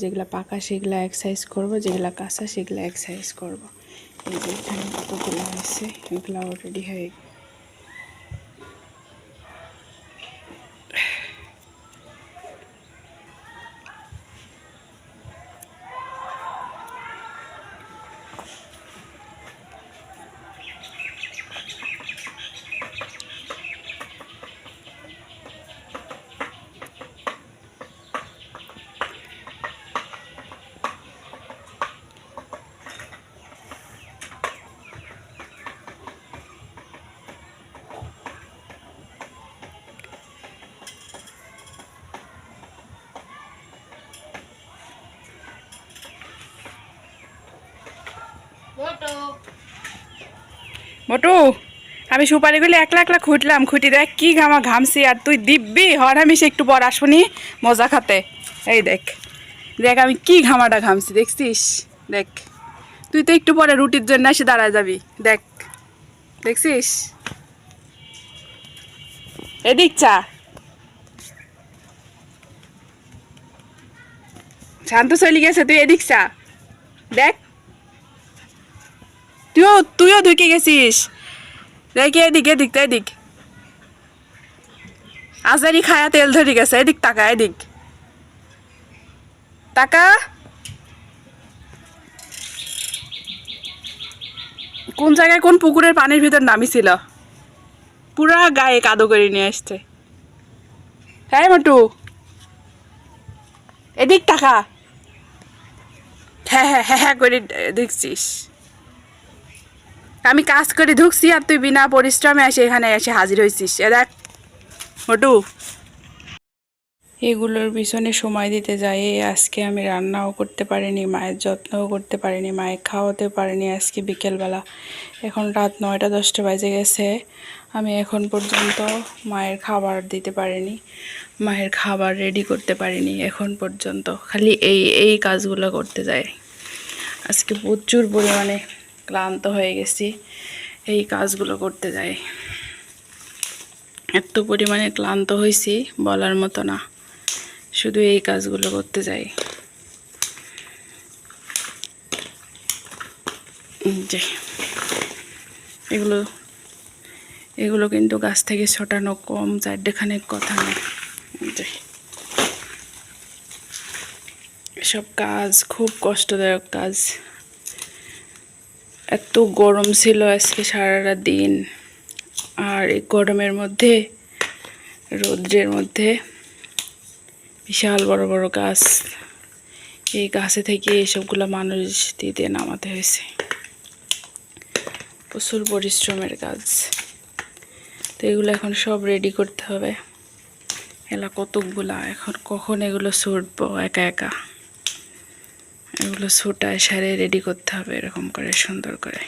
যেগুলা পাকা সেগুলা এক সাইজ করব, যেগুলা কাঁচা সেগুলা এক সাইজ করব। এই যে এখানে কতগুলো হয়েছে, এগুলো অলরেডি হয়ে গেছে। মোটু, আমি সুপারিগুলি একলা একলা খুঁটলাম, খুঁটি দেখ কি ঘামছি। আর তুই দিব্যি হরহামেশে একটু পর আসবনি মজা খাতে। এই দেখ দেখ আমি কি ঘামছি, দেখছিস? দেখ তুই তো একটু পরে রুটির জন্য এসে দাঁড়ায় যাবি। দেখ দেখছিস? এদিক চা, শান্ত চলে গেছে, তুই এদিক চা। দেখ তুইও ঢুকে গেছিস। দেখ এদিক এদিক এদিক, আজারি খায়া তেল ধরে গেছে। এদিক টাকা, এদিক টাকা। কোন জায়গায় কোন পুকুরের পানির ভিতর নামিছিল, পুরা গায়ে কাদো করে নিয়ে আসছে। হ্যাঁ মোটু, এদিক টাকা। হ্যাঁ হ্যাঁ হ্যাঁ হ্যাঁ করে দেখছিস? আমি কাজ করে ঢুকছি আর তুই বিনা পরিশ্রমে এসে এখানে এসে হাজির হয়েছিস। এ দেখ মোটু, এগুলোর পিছনে সময় দিতে যাই আজকে আমি রান্নাও করতে পারিনি, মায়ের যত্নও করতে পারিনি, মায়ের খাওয়াতে পারিনি আজকে বিকেলবেলা। এখন রাত 9টা 10টা বাজে গেছে, আমি এখন পর্যন্ত মায়ের খাবার দিতে পারিনি, মায়ের খাবার রেডি করতে পারিনি এখন পর্যন্ত। খালি এই কাজগুলো করতে যাই। আজকে প্রচুর পরিমাণে ক্লান্ত হয়ে গেছি এই কাজগুলো করতে যাই। এত পরিমাণে ক্লান্ত হয়েছি বলার মতো না, শুধু এই কাজগুলো করতে যাই। যে এগুলো কিন্তু গাছ থেকে ছটানো কম, চারটেখানেক কথা না। যে এসব কাজ খুব কষ্টদায়ক কাজ। এত গরম ছিল আজকে সারাটা দিন, আর এই গরমের মধ্যে রৌদ্রের মধ্যে বিশাল বড় বড় গাছ, এই গাছে থেকে এসবগুলো মানুষ দিয়ে নামাতে হয়েছে। প্রচুর পরিশ্রমের কাজ। তো এগুলো এখন সব রেডি করতে হবে। এলা কতকগুলা, এখন কখন এগুলো ছুটবো একা একা, এগুলো ছুটায় সারে রেডি করতে হবে এরকম করে সুন্দর করে।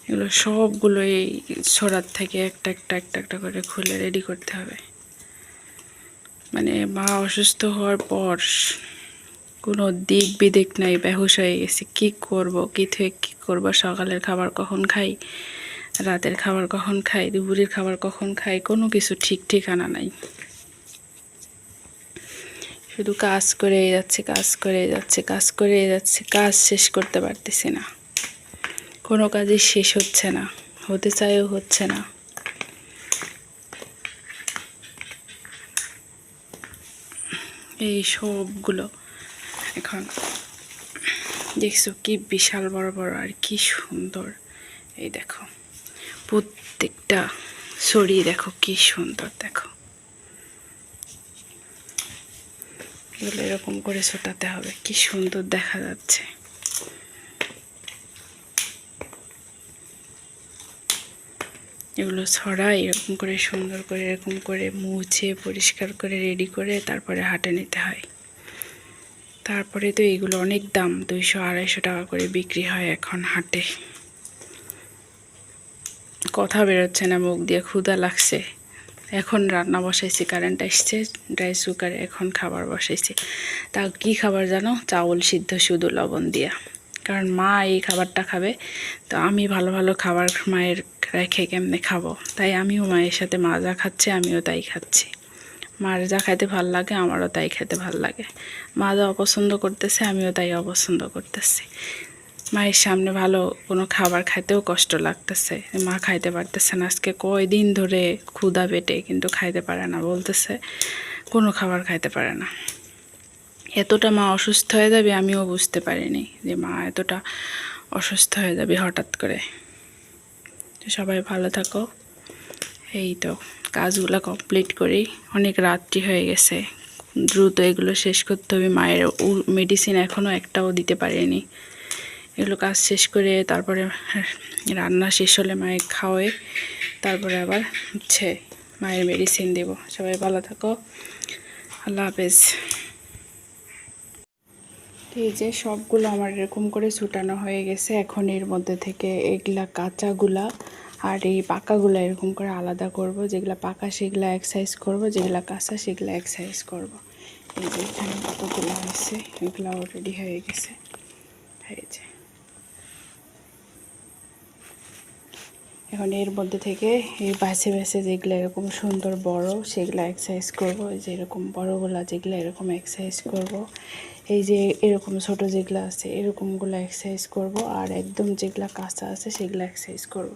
এগুলো সবগুলো এই ছড়ার থেকে একটা একটা একটা একটা করে খুলে রেডি করতে হবে। মানে মা অসুস্থ হওয়ার পর কোনো দিক বিদিক নাই, বেহুশ হয়ে গেছি। কী করব, কী থেকে কী করবো, সকালের খাবার কখন খাই, রাতের খাবার কখন খাই, দুপুরের খাবার কখন খাই, কোনো কিছু ঠিক ঠিকানা নাই। শুধু কাজ করে যাচ্ছে, কাজ করে যাচ্ছে, কাজ করে যাচ্ছে, কাজ শেষ করতে পারতেছি না। কোনো কাজই শেষ হচ্ছে না, হতে চাইও হচ্ছে না। এই সবগুলো এখন দেখছো কি বিশাল বড় বড় আর কি সুন্দর। এই দেখো প্রত্যেকটা ছড়িয়ে দেখো কি সুন্দর, দেখো এগুলো এরকম করে ছোটাতে হবে, কি সুন্দর দেখা যাচ্ছে। এগুলো ছড়াই এরকম করে সুন্দর করে এরকম করে মুছে পরিষ্কার করে রেডি করে তারপরে হাটে নিতে হয়। তারপরে তো এগুলো অনেক দাম, 200-250 টাকা করে বিক্রি হয় এখন হাটে। কথা বেরোচ্ছে না মুখ দিয়ে, ক্ষুধা লাগছে। এখন রান্না বসাইছি, কারেন্ট আসছে, রাইস কুকারে এখন খাবার বসাইছি। তা কি খাবার জানো? চাউল সিদ্ধ শুধু লবণ দিয়া। কারণ মা এই খাবারটা খাবে, তো আমি ভালো ভালো খাবার মায়ের রেখে কেমনে খাবো, তাই আমিও মায়ের সাথে মা যা খাচ্ছে আমিও তাই খাচ্ছি। মার যা খাইতে ভাল লাগে আমারও তাই খেতে ভাল লাগে। মা যা অপছন্দ করতেছে আমিও তাই অপছন্দ করতেছি। মায়ের সামনে ভালো কোনো খাবার খাইতেও কষ্ট লাগতেছে, মা খাইতে পারতেছে না। আজকে কয়দিন ধরে ক্ষুধা পেটে কিন্তু খাইতে পারে না, বলতেছে কোনো খাবার খাইতে পারে না। এতটা মা অসুস্থ হয়ে যাবে আমিও বুঝতে পারিনি যে মা এতটা অসুস্থ হয়ে যাবে হঠাৎ করে। তো সবাই ভালো থাকো। এই তো কাজগুলো কমপ্লিট করি, অনেক রাত্রি হয়ে গেছে, দ্রুত এগুলো শেষ করতে হবে। মায়ের মেডিসিন এখনও একটাও দিতে পারিনি। এগুলো কাজ শেষ করে তারপরে রান্না শেষ হলে মায়ের খাওয়াই, তারপরে আবার মায়ের মেডিসিন দেব। সবাই ভালো থাকো, আল্লাহ হাফেজ। এই যে সবগুলো আমার এরকম করে ছুটানো হয়ে গেছে। এখন এর মধ্যে থেকে এগুলা কাঁচাগুলা আর এই পাকাগুলো এরকম করে আলাদা করব। যেগুলা পাকা সেগুলা এক সাইজ করব, যেগুলা কাঁচা সেগুলা এক সাইজ করব। এই যে এখানে কতগুলো হয়েছে, এগুলো অলরেডি হয়ে গেছে। এই যে এখন এর মধ্যে থেকে এই বাছে বাছে যেগুলো এরকম সুন্দর বড় সেগুলো এক সাইজ করব। এই যে এরকম বড়গুলা যেগুলো এরকম এক সাইজ করব। এই যে এরকম ছোট যেগুলো আছে এরকমগুলো এক সাইজ করব, আর একদম যেগুলো কাঁচা আছে সেগুলো এক সাইজ করব।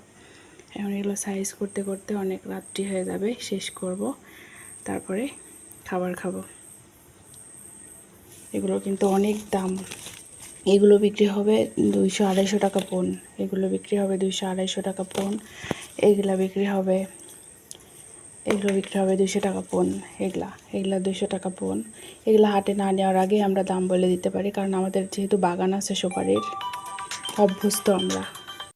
এখন এগুলো সাইজ করতে করতে অনেক রাত্রি হয়ে যাবে, শেষ করব, তারপরে খাবার খাবো। এগুলো কিন্তু অনেক দাম, এগুলো বিক্রি হবে 200-250 টাকা পণ। এগুলো বিক্রি হবে 200-250 টাকা পণ। এগুলো বিক্রি হবে 200 টাকা পণ। এগুলা 200 টাকা পণ। এগুলো হাটে না নেওয়ার আগে আমরা দাম বলে দিতে পারি, কারণ আমাদের যেহেতু বাগান আছে সুপারির, অভ্যস্ত আমরা।